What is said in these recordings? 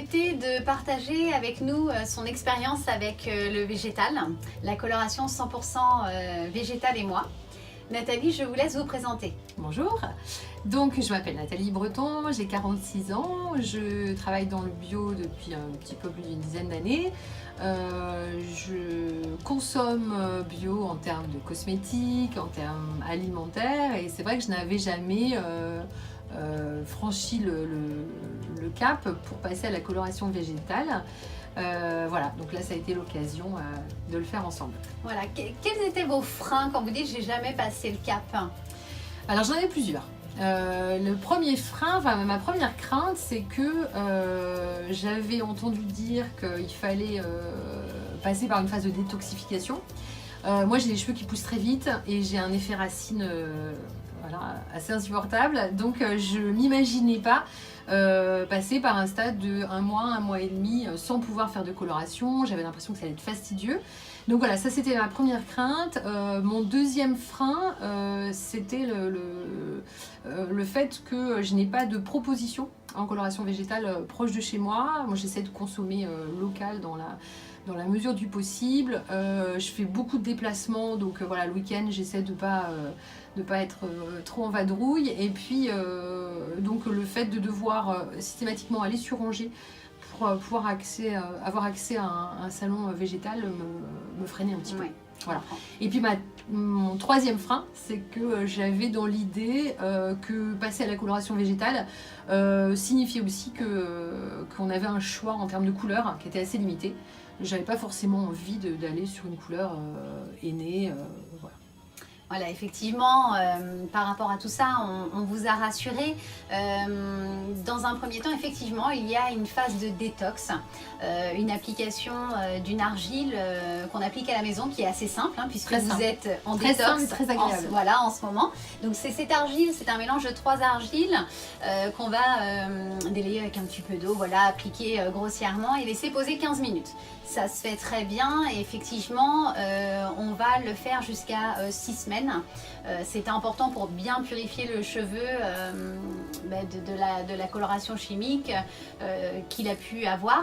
accepté de partager avec nous son expérience avec le végétal, la coloration 100% végétale et moi. Nathalie, je vous laisse vous présenter. Bonjour, donc je m'appelle Nathalie Breton, j'ai 46 ans, je travaille dans le bio depuis un petit peu plus d'une dizaine d'années. Je consomme bio en termes de cosmétiques, en termes alimentaires, et c'est vrai que je n'avais jamais franchi le cap pour passer à la coloration végétale. Voilà, donc là ça a été l'occasion de le faire ensemble. Voilà, quels étaient vos freins quand vous dites j'ai jamais passé le cap? Alors j'en avais plusieurs. Le premier frein, enfin ma première crainte, c'est que j'avais entendu dire qu'il fallait passer par une phase de détoxification. Moi j'ai les cheveux qui poussent très vite et j'ai un effet racine voilà, assez insupportable, donc je m'imaginais pas passer par un stade de un mois et demi sans pouvoir faire de coloration. J'avais l'impression que ça allait être fastidieux. Donc voilà, ça c'était ma première crainte. Mon deuxième frein, c'était le fait que je n'ai pas de proposition en coloration végétale proche de chez moi. Moi j'essaie de consommer local dans la mesure du possible. Je fais beaucoup de déplacements, donc voilà, le week-end j'essaie de pas être trop en vadrouille. Et puis donc le fait de devoir systématiquement aller sur Angers pour pouvoir avoir accès à un salon végétal me freinait un petit peu. Ouais. Voilà. Et puis mon troisième frein, c'est que j'avais dans l'idée que passer à la coloration végétale signifiait aussi qu'on avait un choix en termes de couleurs qui était assez limité. J'avais pas forcément envie d'aller sur une couleur aînée. Voilà. Voilà, effectivement, par rapport à tout ça, on vous a rassuré. Dans un premier temps, effectivement, il y a une phase de détox, une application d'une argile qu'on applique à la maison qui est assez simple, hein, puisque vous êtes en très détox. simple et très agréable. Voilà, en ce moment. Donc c'est cette argile, c'est un mélange de 3 argiles qu'on va délayer avec un petit peu d'eau, voilà, appliquer grossièrement et laisser poser 15 minutes. Ça se fait très bien et effectivement, on va le faire jusqu'à 6 semaines. C'est important pour bien purifier le cheveu de la coloration chimique qu'il a pu avoir.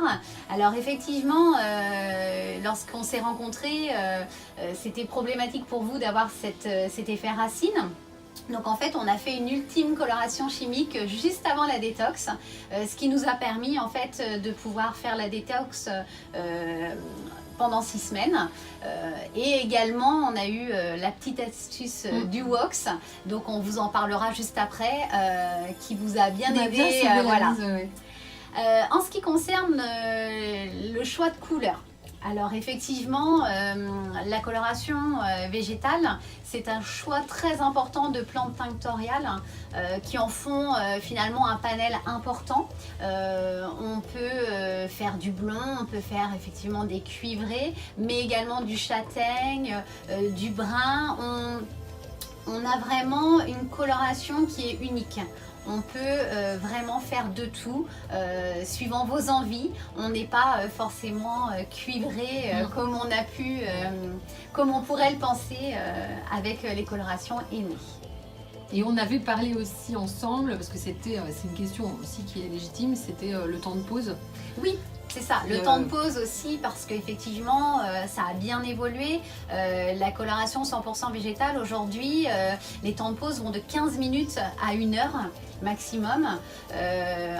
Alors effectivement, lorsqu'on s'est rencontrés, c'était problématique pour vous d'avoir cet effet racine. Donc en fait on a fait une ultime coloration chimique juste avant la détox, ce qui nous a permis en fait de pouvoir faire la détox pendant 6 semaines. Et également on a eu la petite astuce du wax, donc on vous en parlera juste après, qui vous a bien aidé. Voilà. En ce qui concerne le choix de couleurs, alors effectivement, la coloration végétale, c'est un choix très important de plantes tinctoriales qui en font finalement un panel important. On peut faire du blond, on peut faire effectivement des cuivrés, mais également du châtaigne, du brun. On a vraiment une coloration qui est unique. On peut vraiment faire de tout, suivant vos envies. On n'est pas forcément cuivré comme on a pu, comme on pourrait le penser avec les colorations aînées. Et on avait parlé aussi ensemble, parce que c'est une question aussi qui est légitime, c'était le temps de pause. Oui. C'est ça, le temps de pause aussi, parce qu'effectivement ça a bien évolué. La coloration 100% végétale aujourd'hui, les temps de pause vont de 15 minutes à 1 heure maximum.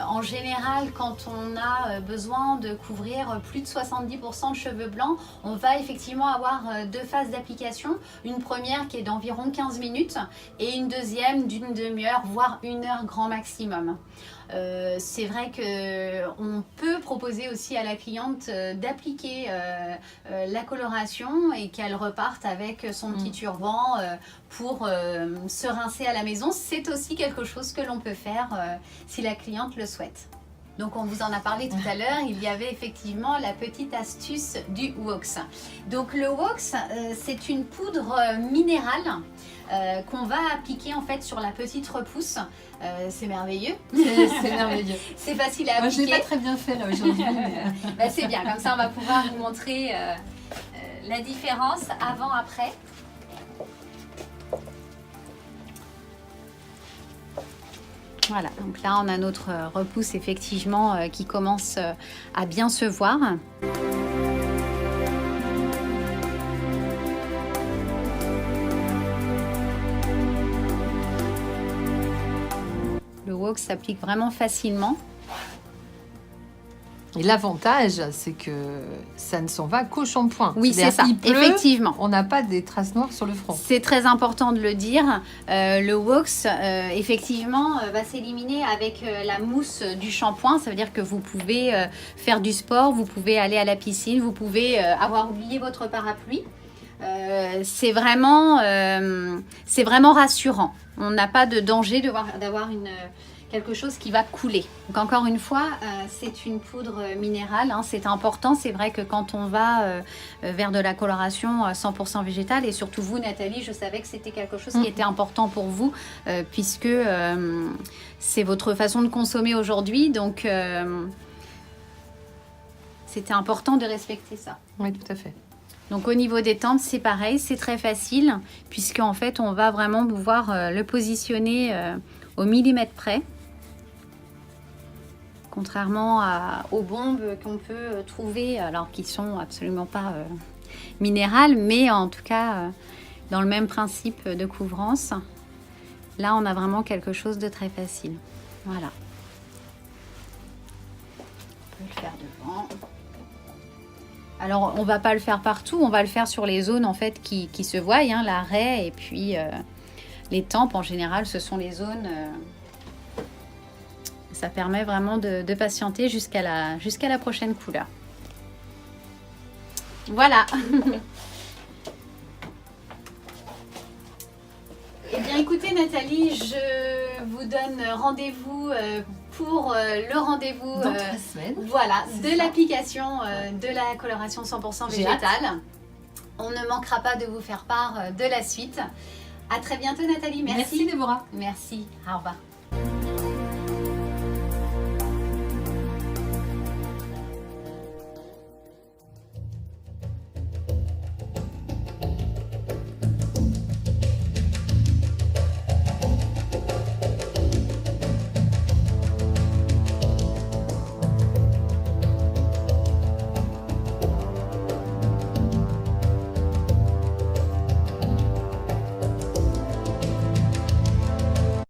En général, quand on a besoin de couvrir plus de 70% de cheveux blancs, on va effectivement avoir 2 phases d'application. Une première qui est d'environ 15 minutes et une deuxième d'une demi-heure, voire 1 heure grand maximum. C'est vrai qu'on peut proposer aussi à la cliente d'appliquer la coloration et qu'elle reparte avec son petit turban pour se rincer à la maison. C'est aussi quelque chose que l'on peut faire si la cliente le souhaite. Donc on vous en a parlé tout à l'heure, il y avait effectivement la petite astuce du wax. Donc le wax, c'est une poudre minérale qu'on va appliquer en fait sur la petite repousse. C'est merveilleux. C'est merveilleux. C'est facile à appliquer. Moi je ne l'ai pas très bien fait là aujourd'hui. Bah, c'est bien, comme ça on va pouvoir vous montrer la différence avant-après. Voilà, donc là on a notre repousse effectivement qui commence à bien se voir. Le wax s'applique vraiment facilement. Et l'avantage, c'est que ça ne s'en va qu'au shampoing. Oui, c'est ça, il pleut, effectivement. On n'a pas des traces noires sur le front. C'est très important de le dire. Le wax, effectivement, va s'éliminer avec la mousse du shampoing. Ça veut dire que vous pouvez faire du sport, vous pouvez aller à la piscine, vous pouvez avoir oublié votre parapluie. C'est vraiment rassurant. On n'a pas de danger d'avoir quelque chose qui va couler. Donc encore une fois, c'est une poudre minérale, hein, c'est important. C'est vrai que quand on va vers de la coloration 100% végétale, et surtout vous Nathalie, je savais que c'était quelque chose qui était important pour vous, puisque c'est votre façon de consommer aujourd'hui, donc c'était important de respecter ça. Oui, tout à fait. Donc au niveau des tempes, c'est pareil, c'est très facile, puisque en fait on va vraiment pouvoir le positionner au millimètre près. Contrairement aux bombes qu'on peut trouver, alors qui sont absolument pas minérales, mais en tout cas dans le même principe de couvrance. Là, on a vraiment quelque chose de très facile. Voilà. On peut le faire devant. Alors, on va pas le faire partout, on va le faire sur les zones en fait qui se voient, hein, la raie et puis les tempes en général, ce sont les zones. Ça permet vraiment de patienter jusqu'à la prochaine couleur. Voilà. Eh bien écoutez Nathalie, je vous donne rendez-vous pour le rendez-vous dans 3 semaines. Voilà, de l'application de la coloration 100% végétale. On ne manquera pas de vous faire part de la suite. À très bientôt Nathalie, merci. Merci Déborah. Merci, au revoir.